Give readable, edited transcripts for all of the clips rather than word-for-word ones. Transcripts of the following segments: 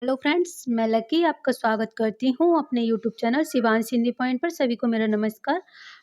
Hello friends, मैं lucky आपका स्वागत करती हूँ अपने YouTube channel Shivansh Hindi point पर। सभी को मेरा नमस्कार।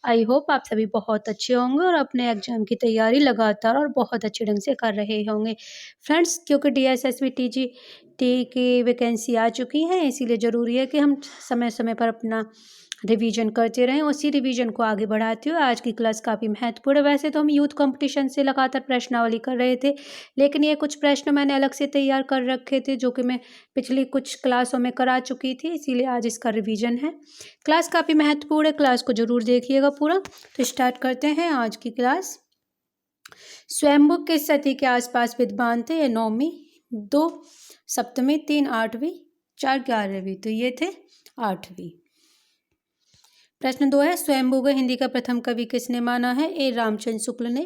आई होप आप सभी बहुत अच्छे होंगे और अपने एग्जाम की तैयारी लगातार और बहुत अच्छे ढंग से कर रहे होंगे। फ्रेंड्स, क्योंकि डीएसएसबी टीजीटी की वैकेंसी आ चुकी है, इसीलिए ज़रूरी है कि हम समय समय पर अपना रिवीजन करते रहें। उसी रिवीजन को आगे बढ़ाते हुए आज की क्लास काफ़ी महत्वपूर्ण है। वैसे तो हम यूथ कंपटीशन से लगातार प्रश्नावली कर रहे थे, लेकिन ये कुछ प्रश्न मैंने अलग से तैयार कर रखे थे जो कि मैं पिछली कुछ क्लासों में करा चुकी थी, इसीलिए आज इसका रिवीजन है। क्लास काफ़ी महत्वपूर्ण है, क्लास को ज़रूर देखिएगा पूरा। तो स्टार्ट करते हैं आज की क्लास। स्वयंभू किस सदी के आसपास विद्वान थे? ये 9वीं, 2 7वीं, 3 8वीं, 4 11वीं। तो ये थे 8वीं। प्रश्न 2 है, स्वयंभू को हिंदी का प्रथम कवि किसने माना है? ए रामचंद्र शुक्ल ने,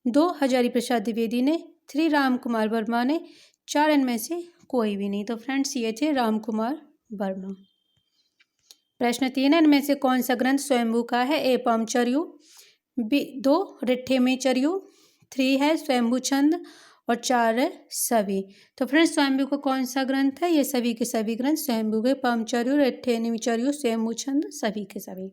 2 हजारी प्रसाद द्विवेदी ने, 3 राम कुमार वर्मा ने, 4 इनमें से कोई भी नहीं। तो फ्रेंड्स ये थे राम कुमार वर्मा। प्रश्न 3 है, इनमें से कौन सा ग्रंथ स्वयंभू का है? ए पामचर्यु, 2 रिट्ठेमेचर्यु, 3 है स्वयंभू छंद और 4 है सभी। तो फ्रेंड्स स्वयंभू का कौन सा ग्रंथ है? ये सभी के सभी ग्रंथ स्वयंभू के, पामचर्यु, रिट्ठेमेचर्यु, स्वयंभू छंद, सभी के सभी।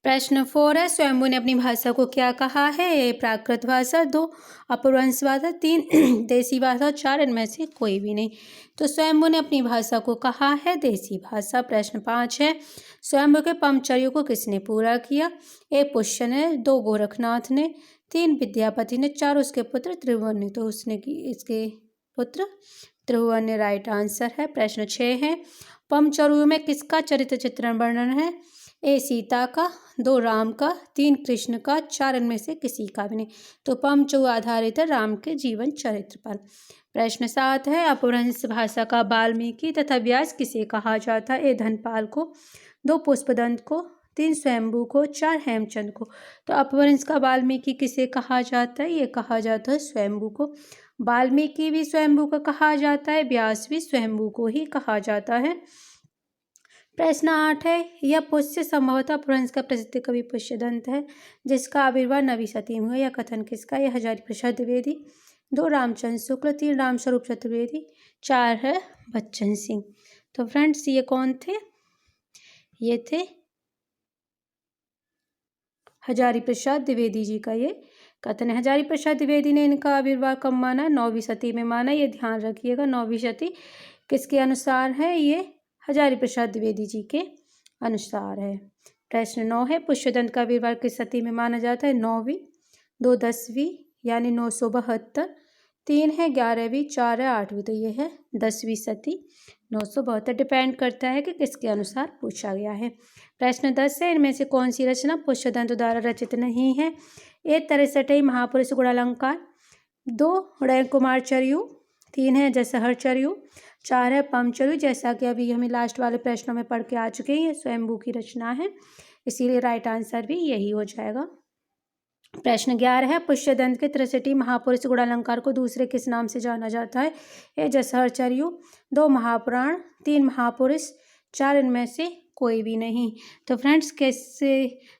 प्रश्न 4 है, स्वयंभू ने अपनी भाषा को क्या कहा है? ए प्राकृत भाषा, 2 अपभ्रंश भाषा, 3 देसी भाषा, 4 इनमें से कोई भी नहीं। तो स्वयंभू ने अपनी भाषा को कहा है देसी भाषा। प्रश्न 5 है, स्वयंभू के पामचर्यों को किसने पूरा किया? ए पुष्य ने, 2 गोरखनाथ ने, 3 विद्यापति ने, 4 उसके पुत्र त्रिभुवन ने। तो उसने की इसके पुत्र त्रिभुवन ने राइट आंसर है। प्रश्न 6 है, पामचर्यों में किसका चरित्र चित्रण वर्णन है? ए सीता का, 2 राम का, 3 कृष्ण का, 4 इनमें से किसी का भी नहीं। तो पामचर्य आधारित है राम के जीवन चरित्र पर। प्रश्न 7 है, अपभ्रंश भाषा का वाल्मीकि तथा व्यास किसे कहा जाता है? ए धनपाल को, 2 पुष्पदंत को, 3 स्वयंभू को, 4 हेमचंद को। तो अपभ्रंश का वाल्मीकि किसे कहा जाता है? ये कहा जाता है स्वयंभू को। वाल्मीकि भी स्वयंभू को कहा जाता है, व्यास भी स्वयंभू को ही कहा जाता है। प्रश्न 8 है, यह पुष्य संभवतः अपभ्रंश का प्रसिद्ध कवि पुष्यदंत है, जिसका आविर्भाव 9वीं सदी में हुआ। यह कथन किसका? यह हजारी प्रसाद द्विवेदी, 2 रामचंद्र शुक्ल, 3 रामस्वरूप चतुर्वेदी, 4 है बच्चन सिंह। तो फ्रेंड्स ये कौन थे? ये थे हजारी प्रसाद द्विवेदी जी का ये कथन है। हजारी प्रसाद द्विवेदी ने इनका आविर्भाव कब माना? 9वीं सदी में माना। ये ध्यान रखिएगा, 9वीं सदी किसके अनुसार है? ये हजारी प्रसाद द्विवेदी जी के अनुसार है। प्रश्न 9 है, पुष्यदंत का आविर्भाव किस सदी में माना जाता है? 9वीं, 2 10वीं यानी 972, 3 है 11वीं, 4 है 8वीं। तो ये है 10वीं सदी, 972। डिपेंड करता है कि किसके अनुसार पूछा गया है। प्रश्न 10 है, इनमें से कौन सी रचना पुष्यदंत द्वारा रचित नहीं है? ए 63 महापुरुष गुणालंकार, 2 रणकुमारचर्यु, 3 है जसहरचर्यु, 4 है पामचर्यु। जैसा कि अभी हमें लास्ट वाले प्रश्नों में पढ़ के आ चुके हैं, ये स्वयंभू की रचना है, इसीलिए राइट आंसर भी यही हो जाएगा। प्रश्न 11 है, पुष्यदंत के 63 महापुरुष गुणालंकार को दूसरे किस नाम से जाना जाता है? ए जसहरचर्यु, 2 महापुराण, 3 महापुरुष, 4 इनमें से कोई भी नहीं। तो फ्रेंड्स कैसे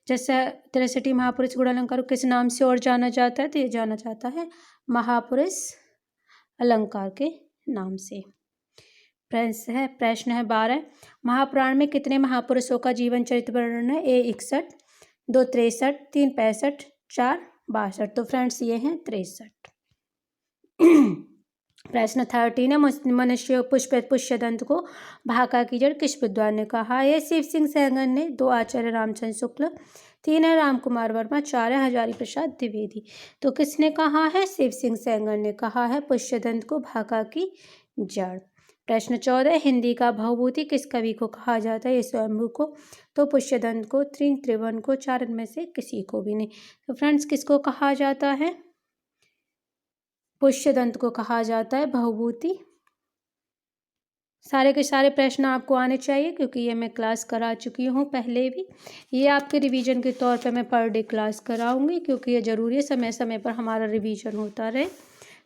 जैसा 63 महापुरुष गुणालंकार को किस नाम से और जाना जाता है? तो ये जाना जाता है महापुरुष अलंकार के नाम से। प्रश्न है 12, महापुराण में कितने महापुरुषों का जीवन चरित्र वर्णन है? ए 61, 2 63, 3 65, 4 62। तो फ्रेंड्स ये हैं 63। प्रश्न 13 है, मनुष्य पुष्यदंत को भाका की जड़ किस विद्वान ने कहा? ये शिव सिंह सहगन ने, 2 आचार्य रामचंद्र शुक्ल, 3 है राम कुमार वर्मा, 4 है हजारी प्रसाद द्विवेदी। तो किसने कहा है? शिव सिंह सहगन ने कहा है पुष्यदंत को भाका की जड़। प्रश्न 14, हिंदी का भवभूति किस कवि को कहा जाता है? ये स्वयंभू को, तो पुष्यदंत को, 3 त्रिभुवन को, 4 इनमें से किसी को भी नहीं। तो फ्रेंड्स किसको कहा जाता है? पुष्यदंत को कहा जाता है भवभूति। सारे के सारे प्रश्न आपको आने चाहिए, क्योंकि ये मैं क्लास करा चुकी हूँ पहले भी। ये आपके रिवीजन के तौर पे मैं पर डे क्लास कराऊंगी, क्योंकि ये ज़रूरी है समय समय पर हमारा रिवीजन होता रहे।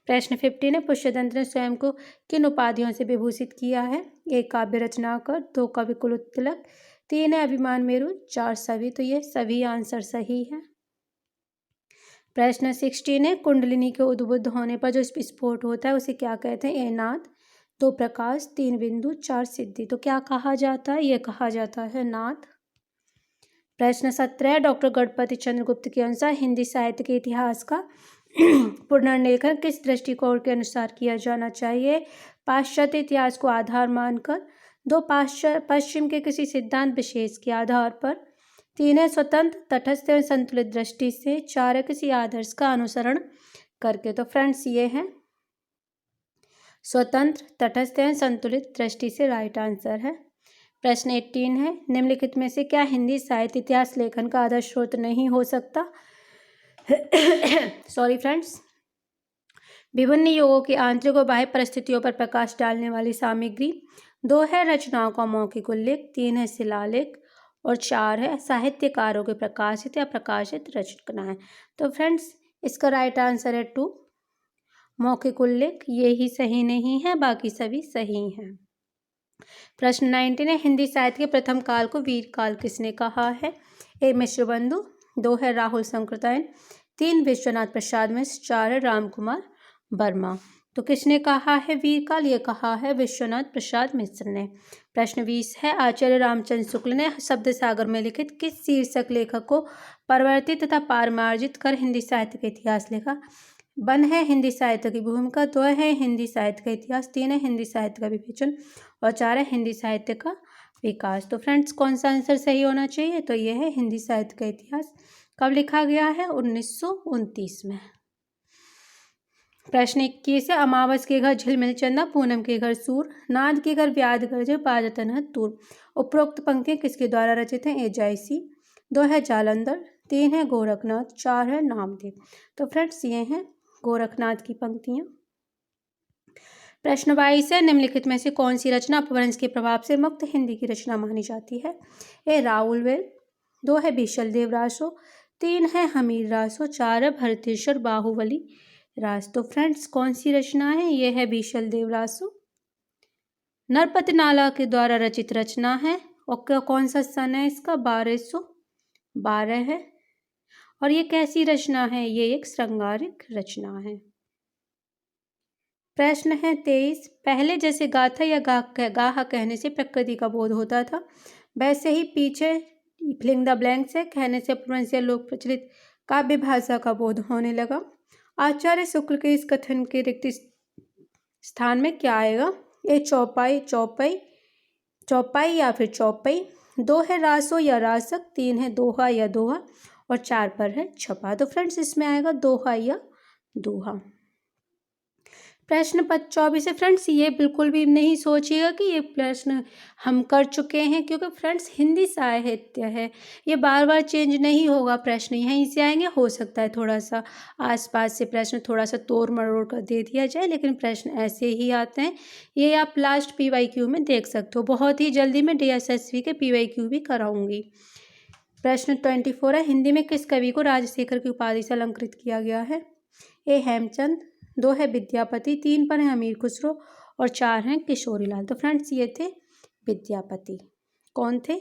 प्रश्न 15 है, पुष्यदंत ने स्वयं को किन उपाधियों से विभूषित किया है? 1 काव्य रचनाकर, 2 कवि कुलतिलक, तिलक, 3 है अभिमान मेरु, 4 सभी। तो ये सभी आंसर सही है। प्रश्न 16 है, कुंडलिनी के उद्बुद्ध होने पर जो विस्फोट होता है उसे क्या कहते हैं? ए नाद, 2 प्रकाश, 3 बिंदु, 4 सिद्धि। तो क्या कहा जाता है? ये कहा जाता है नाद। प्रश्न 17 डॉक्टर गणपति चंद्रगुप्त के अनुसार हिंदी साहित्य के इतिहास का पुनर्लेखन किस दृष्टिकोण के अनुसार किया जाना चाहिए? पाश्चात्य इतिहास को आधार मानकर, 2 पश्चिम के किसी सिद्धांत विशेष के आधार पर, 3 है स्वतंत्र तटस्थ एवं संतुलित दृष्टि से, 4 है किसी आदर्श का अनुसरण करके। तो फ्रेंड्स ये है स्वतंत्र तटस्थ एवं संतुलित दृष्टि से राइट आंसर है। प्रश्न 18 है निम्नलिखित में से क्या हिंदी साहित्य इतिहास लेखन का आदर्श स्रोत नहीं हो सकता? Sorry friends. विभिन्न युगों की आंतरिक और बाह्य परिस्थितियों पर प्रकाश डालने वाली सामग्री। 2 है रचनाओं का मौखिक उल्लेख, 3 है शिलालेख और 4 है साहित्यकारों के प्रकाशित या प्रकाशित रचनाएं। तो फ्रेंड्स इसका राइट आंसर है 2 मौखिक उल्लेख। ये ही सही नहीं है, बाकी सभी सही हैं। प्रश्न 19 है हिंदी साहित्य के प्रथम काल को वीर काल किसने कहा है? ए मिश्रबंधु, 2 है राहुल शंकरतायन, 3 विश्वनाथ प्रसाद मिश्र, 4 है राम कुमार वर्मा। तो किसने कहा है वीर काल? ये कहा है विश्वनाथ प्रसाद मिश्र ने। प्रश्न 20 है आचार्य रामचंद्र शुक्ल ने शब्द सागर में लिखित किस शीर्षक लेखक को परिवर्तित तथा पारिमार्जित कर हिंदी साहित्य का इतिहास लिखा? 1 है हिंदी साहित्य की भूमिका, 2 है हिंदी साहित्य का इतिहास, 3 है हिंदी साहित्य का विवेचन और 4 है हिंदी साहित्य का विकास। तो फ्रेंड्स कौन सा आंसर सही होना चाहिए? तो ये है हिंदी साहित्य का इतिहास। कब लिखा गया है? 1929 में। प्रश्न 21 है अमावस के घर झिलमिल चंदा, पूनम के घर सूर, नाद के घर व्याध गर्जे, बाजतन तूर। उपरोक्त पंक्तियां किसके द्वारा रचित हैं? ए जायसी, 2 है जालंधर, 3 है गोरखनाथ, 4 है नामदेव। तो फ्रेंड्स ये हैं गोरखनाथ की पंक्तियां। प्रश्न 22 है निम्नलिखित में से कौन सी रचना अपभ्रंश के प्रभाव से मुक्त हिंदी की रचना मानी जाती है? ए राउलवेल, 2 है बीशल देव रासो, 3 है हमीर रासो, 4 है भरतेश्वर बाहुबली रास। तो फ्रेंड्स कौन सी रचना है? ये है बीशल देव रासो। नरपति नाला के द्वारा रचित रचना है और कौन सा सन है इसका? 1212 है। और ये कैसी रचना है? ये एक श्रृंगारिक रचना है। प्रश्न है 23 पहले जैसे गाथा या गाहा कहने से प्रकृति का बोध होता था, वैसे ही पीछे फिलिंग द ब्लैंक्स है कहने से अपभ्रंश या लोक प्रचलित काव्य भाषा का बोध होने लगा। आचार्य शुक्ल के इस कथन के रिक्त स्थान में क्या आएगा? ए चौपाई, चौपाई, चौपाई या फिर चौपाई, 2 है रासो या रासक, 3 है दोहा या दोहा और 4 पर है छपा। तो फ्रेंड्स इसमें आएगा दोहा या दोहा। प्रश्न 24 है फ्रेंड्स ये बिल्कुल भी नहीं सोचिएगा कि ये प्रश्न हम कर चुके हैं, क्योंकि फ्रेंड्स हिंदी साहित्य है, ये बार बार चेंज नहीं होगा। प्रश्न यहीं से आएंगे, हो सकता है थोड़ा सा आसपास से प्रश्न थोड़ा सा तोड़ मरोड़ कर दे दिया जाए, लेकिन प्रश्न ऐसे ही आते हैं। ये आप लास्ट PYQ में देख सकते हो। बहुत ही जल्दी मैं DSSV के PYQ भी कराऊंगी। प्रश्न 24 है हिंदी में किस कवि को राजशेखर की उपाधि से अलंकृत किया गया है? ए हेमचंद, 2 है विद्यापति, 3 पर है अमीर खुसरो और 4 हैं किशोरीलाल। तो फ्रेंड्स ये थे विद्यापति। कौन थे?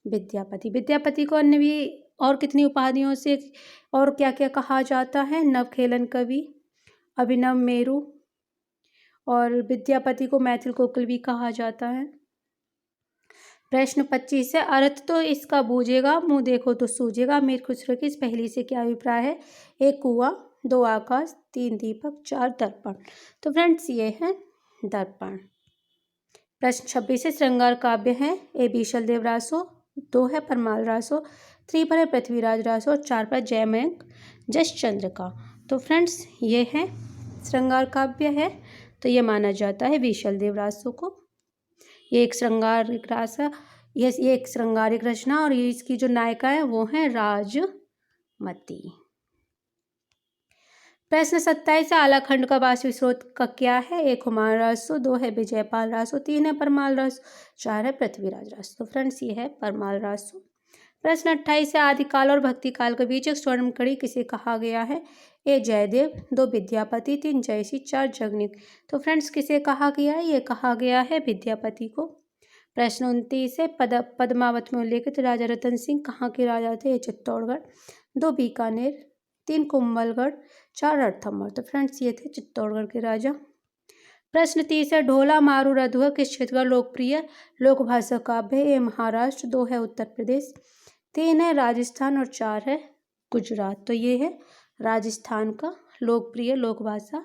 विद्यापति। विद्यापति को अन्य भी और कितनी उपाधियों से और क्या क्या कहा जाता है? नवखेलन कवि, अभिनव मेरु और विद्यापति को मैथिल कोकिल भी कहा जाता है। प्रश्न 25 है अर्थ तो इसका बूझेगा, मुंह देखो तो सूझेगा, अमीर खुसरो की इस पहली से क्या अभिप्राय है? एक कुआं, 2 आकाश, 3 दीपक, 4 दर्पण। तो फ्रेंड्स ये है दर्पण। प्रश्न 26 है श्रृंगार काव्य है ए बीशल देव रासो, 2 है परमाल रासो, 3 पर है पृथ्वीराज रासो और 4 पर जयमयंक जसचंद्र का। तो फ्रेंड्स ये है श्रृंगार काव्य है, तो ये माना जाता है बीशल देव रासो को। ये एक श्रृंगारिक रासा, ये एक श्रृंगारिक रचना और ये इसकी जो नायिका है वो है राजमती। प्रश्न 27 आलाखंड का वास्तविक स्रोत का क्या है? 1 हुमायूं रासो, 2 है विजयपाल रासो, 3 है परमाल रासो, 4 है पृथ्वीराज रासो। तो फ्रेंड्स ये है परमाल रासो। प्रश्न 28 आदिकाल और भक्ति काल के बीच एक स्वर्ण कड़ी किसे कहा गया है? ए जयदेव, 2 विद्यापति, 3 जयसी, 4 जगनिक। तो फ्रेंड्स किसे कहा गया है? ये कहा गया है विद्यापति को। प्रश्न 29 है पद्मावत में उल्लेखित राजा रतन सिंह कहाँ के राजा थे? चित्तौड़गढ़, 2 बीकानेर, 3 कुंभलगढ़, 4 रणथंभौर। तो फ्रेंड्स ये थे चित्तौड़गढ़ के राजा। प्रश्न 30 है, ढोला मारू रधुआ किस क्षेत्र का लोकप्रिय लोकभाषा काव्य है? ए महाराष्ट्र, 2 है उत्तर प्रदेश, 3 है राजस्थान और 4 है गुजरात। तो ये है राजस्थान का लोकप्रिय लोकभाषा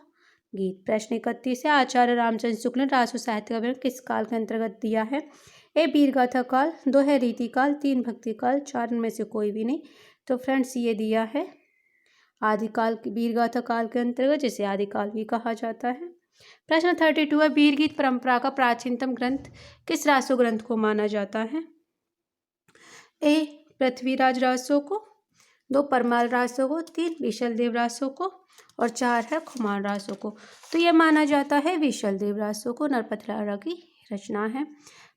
गीत। प्रश्न 31 है, आचार्य रामचंद्र शुक्ल ने रासो साहित्य का वर्णन किस काल के अंतर्गत दिया है? ए वीरगाथा काल, 2 है रीति काल, 3 भक्ति काल, 4 इनमें से कोई भी नहीं। तो फ्रेंड्स ये दिया है आदिकाल, वीरगाथा काल के अंतर्गत, जिसे आदिकाल भी कहा जाता है। प्रश्न 32 है, वीरगीत परंपरा का प्राचीनतम ग्रंथ किस रासो ग्रंथ को माना जाता है? ए पृथ्वीराज रासो को, 2 परमाल रासो को, 3 विशलदेव रासो को और 4 है खुमान रासो को। तो यह माना जाता है विशलदेव रासो को, नरपत लारा की रचना है।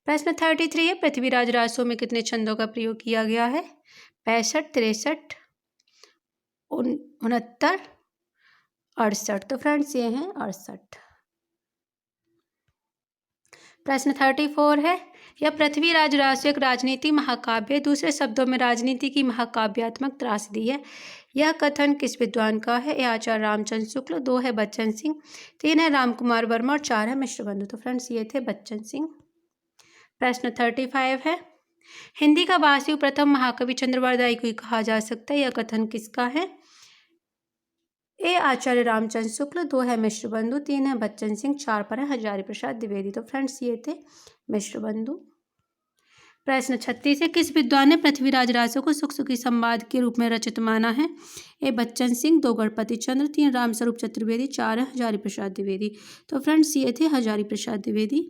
प्रश्न 33 है, पृथ्वीराज रासो में कितने छंदों का प्रयोग किया गया है? 65, 63, 69, 68। तो फ्रेंड्स ये हैं 68। प्रश्न 34 है, यह पृथ्वीराज रासो एक राजनीति महाकाव्य, दूसरे शब्दों में राजनीति की महाकाव्यात्मक त्रासदी है। यह कथन किस विद्वान का है? ए आचार्य रामचंद्र शुक्ल, 2 है बच्चन सिंह, 3 है रामकुमार वर्मा और 4 है मिश्र बंधु। तो फ्रेंड्स ये थे बच्चन सिंह। प्रश्न 35 है, हिंदी का वासु प्रथम महाकवि चंद्रवरदाई को ही कहा जा सकता है। यह कथन किसका है? ए आचार्य रामचंद्र शुक्ल, 2 है मिश्र बंधु, 3 है बच्चन सिंह, 4 पर है हजारी प्रसाद द्विवेदी। तो फ्रेंड्स ये थे मिश्र बंधु। प्रश्न 36 है, किस विद्वान ने पृथ्वीराज रासो को सुख सुखी संवाद के रूप में रचित माना है? ए बच्चन सिंह, 2 गणपति चंद्र, 3 रामस्वरूप चतुर्वेदी, 4 है हजारी प्रसाद द्विवेदी। तो फ्रेंड्स ये थे हजारी प्रसाद द्विवेदी।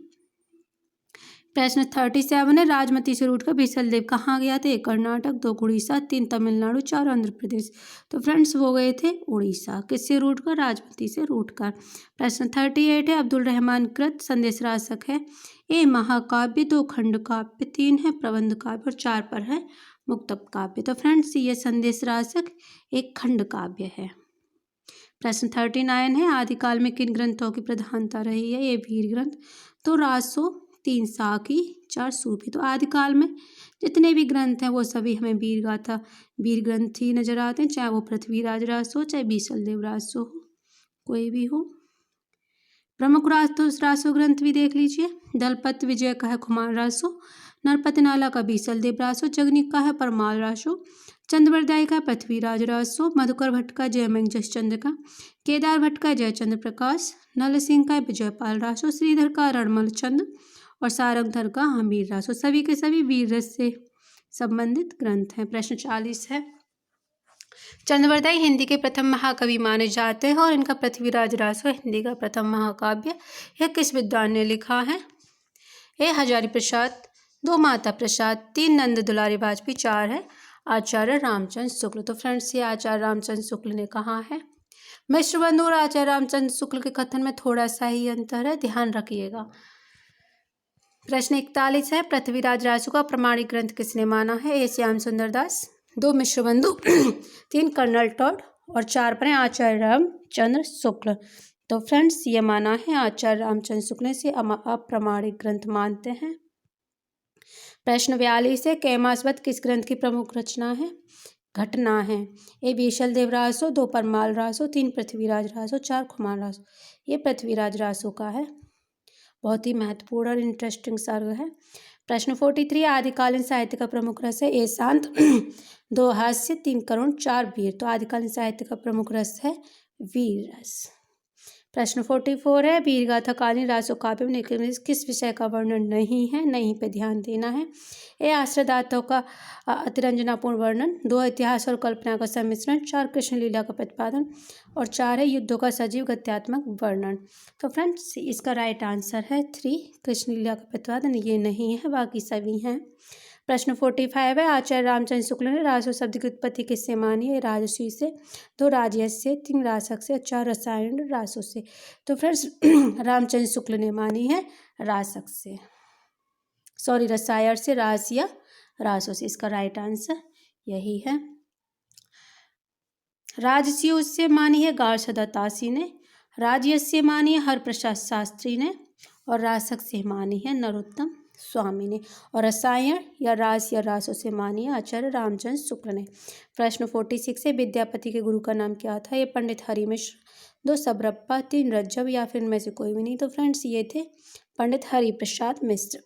प्रश्न 37 है, राजमती से रूटकर विशलदेव कहाँ गया थे? 1 कर्नाटक, 2 उड़ीसा, 3 तमिलनाडु, 4 आंध्र प्रदेश। तो फ्रेंड्स वो गए थे उड़ीसा। किससे रूटकर? राजमती से रूटकर। प्रश्न 38 है, अब्दुल रहमान कृत संदेश रासक है? ए महाकाव्य, 2 खंड काव्य, 3 है प्रबंध काव्य और 4 पर है मुक्तक काव्य। तो फ्रेंड्स ये संदेश रासक एक खंड काव्य है। प्रश्न 39 है, आदिकाल में किन ग्रंथों की प्रधानता रही है? ये वीर ग्रंथ, तो रासो, 3 साकी, 4 सूफी। तो आदिकाल में जितने भी ग्रंथ हैं वो सभी हमें वीर ग्रंथ ही नजर आते हैं, चाहे वो पृथ्वीराज रासो हो, चाहे विशलदेव रासो हो, कोई भी हो। प्रमुख रासो ग्रंथ भी देख लीजिए। दलपत विजय का है खुमान रासो, नरपत नाला का विशलदेव रासो, जगनिक का है परमाल रासो, चंद्रवरदाई का पृथ्वीराज रासो, मधुकर भट्ट का जयमंग जसचंद्र का, केदार भट्ट का जयचंद्र प्रकाश, नल सिंह का विजयपाल रासो, श्रीधर का रणमल चंद्र और सारंगधर का हमीर रासो। सभी के सभी वीर रस से संबंधित ग्रंथ हैं। प्रश्न 40 है, चंद्रवरदाई हिंदी के प्रथम महाकवि माने जाते हैं और इनका पृथ्वीराज रासो हिंदी का प्रथम महाकाव्य। यह किस विद्वान ने लिखा है? ए हजारी प्रसाद, 2 माता प्रसाद, 3 नंद दुलारी वाजपेयी, 4 है आचार्य रामचंद्र शुक्ल। तो फ्रेंड्स ये आचार्य रामचंद्र शुक्ल ने कहा है। मिश्र बंधु और आचार्य रामचंद्र शुक्ल के कथन में थोड़ा सा ही अंतर है, ध्यान रखिएगा। प्रश्न 41 है, पृथ्वीराज रासो का प्रमाणिक ग्रंथ किसने माना है? ए श्याम सुंदर दास, 2 मिश्र बंधु, 3 कर्नल टॉड और 4 पर आचार्य रामचंद्र शुक्ल। तो फ्रेंड्स ये माना है आचार्य रामचंद्र शुक्ल से अप्रमाणिक ग्रंथ मानते हैं। प्रश्न 42 है, कैमासवत किस ग्रंथ की प्रमुख रचना है? घटना है। ए विशलदेव रासो, 2 परमाल रासो, 3 पृथ्वीराज रासो, 4 खुमान रासो। ये पृथ्वीराज रासो का है। बहुत ही महत्वपूर्ण और इंटरेस्टिंग सर्ग है। प्रश्न 43, आदिकालीन साहित्य का प्रमुख रस है? ए शांत, 2 हास्य, 3 करुण, 4 वीर। तो आदिकालीन साहित्य का प्रमुख रस है वीर रस। प्रश्न 44 है, वीरगाथा कालीन रासो काव्य में किस विषय का वर्णन नहीं है? नहीं पे ध्यान देना है। ए आश्रयदाताओं का अतिरंजनापूर्ण वर्णन, 2 इतिहास और कल्पना का सम्मिश्रण, 4 कृष्ण लीला का प्रतिपादन और 4 है युद्धों का सजीव गद्यात्मक वर्णन। तो फ्रेंड्स इसका राइट आंसर है 3 कृष्ण लीला का प्रतिपादन, ये नहीं है, बाकी सभी हैं। प्रश्न 45 है, आचार्य रामचंद्र शुक्ल ने रासो शब्द की उत्पत्ति किससे मानी है? राजसी से, 2 राजयस से, 3 रासक से, 4 रसायन रासो से। तो फ्रेंड्स रामचंद्र शुक्ल ने मानी है रासक से, सॉरी रसायन से, रास या रासो से। इसका राइट आंसर यही है। राजसी से मानी है गार्षदा तासी ने, राजयस से मानी है हरप्रसाद शास्त्री ने और रासक से मानी है नरोत्तम स्वामी ने और रसायन या रास या रासो से मानी है आचार्य रामचंद्र शुक्ल ने। प्रश्न 46 है, विद्यापति के गुरु का नाम क्या था? ये पंडित हरिमिश्र, 2 सबरप्पा, 3 रज्जव या फिर इनमें से कोई भी नहीं। तो फ्रेंड्स ये थे पंडित हरिप्रसाद मिश्र।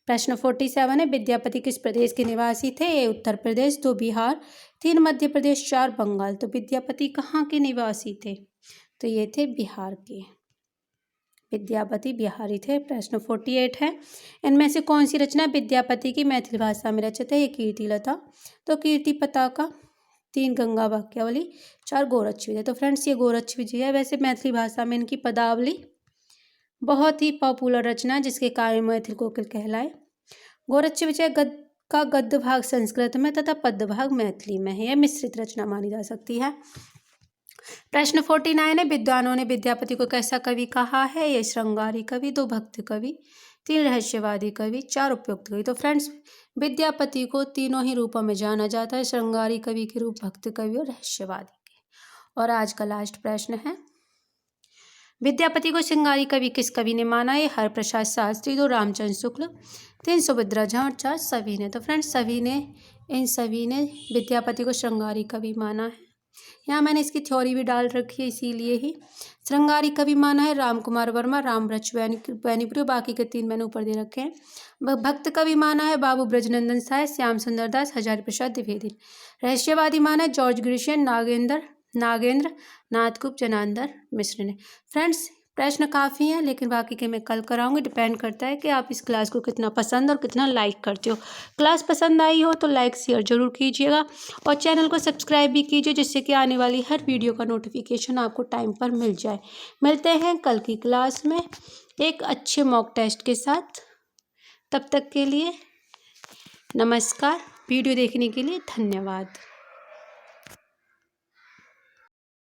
प्रश्न 47 है, विद्यापति किस प्रदेश के निवासी थे? ए उत्तर प्रदेश, 2 बिहार, 3 मध्य प्रदेश, 4 बंगाल। तो विद्यापति कहाँ के निवासी थे? तो ये थे बिहार के। विद्यापति बिहारी थे। प्रश्न 48 है, इनमें से कौन सी रचना विद्यापति की मैथिली भाषा में रचित है? ये कीर्तिलता, तो कीर्ति पताका, 3 गंगा वाक्यावली, 4 गोरक्ष विजय। तो फ्रेंड्स ये गोरक्ष विजय है। वैसे मैथिली भाषा में इनकी पदावली बहुत ही पॉपुलर रचना जिसके कारण मैथिल कोकिल कहलाए। गोरक्ष विजय का गद्य भाग संस्कृत में तथा पद्य भाग मैथिली में है। यह मिश्रित रचना मानी जा सकती है। प्रश्न 49 है, विद्वानों ने विद्यापति को कैसा कवि कहा है? ये श्रृंगारी कवि, 2 भक्त कवि, 3 रहस्यवादी कवि, 4 उपयुक्त कवि। तो फ्रेंड्स विद्यापति को तीनों ही रूपों में जाना जाता है, श्रृंगारी कवि के रूप, भक्त कवि और रहस्यवादी के। और आज का लास्ट प्रश्न है, विद्यापति को श्रृंगारी कवि किस कवि ने माना है? हरप्रसाद शास्त्री, 2 रामचंद्र शुक्ल, 3 सुभद्रा झा और 4 सभी ने। तो फ्रेंड्स इन सभी ने विद्यापति को श्रृंगारी कवि माना है। यहाँ मैंने इसकी थ्योरी भी डाल रखी है, इसीलिए ही श्रृंगारी कवि माना है राम कुमार वर्मा, रामरच बैनीपुरी, बाकी के 3 मैंने ऊपर दे रखे हैं। भक्त कवि माना है बाबू ब्रजनंदन साय, श्याम सुंदर दास, हजारी प्रसाद द्विवेदी। रहस्यवादी माना है जॉर्ज ग्रिशियन, नागेंद्र नाथगुप्त, जनार्दन मिश्र ने। फ्रेंड्स प्रश्न काफ़ी हैं, लेकिन बाकी के मैं कल कराऊंगी। डिपेंड करता है कि आप इस क्लास को कितना पसंद और कितना लाइक करते हो। क्लास पसंद आई हो तो लाइक शेयर जरूर कीजिएगा और चैनल को सब्सक्राइब भी कीजिए, जिससे कि आने वाली हर वीडियो का नोटिफिकेशन आपको टाइम पर मिल जाए। मिलते हैं कल की क्लास में एक अच्छे मॉक टेस्ट के साथ। तब तक के लिए नमस्कार। वीडियो देखने के लिए धन्यवाद।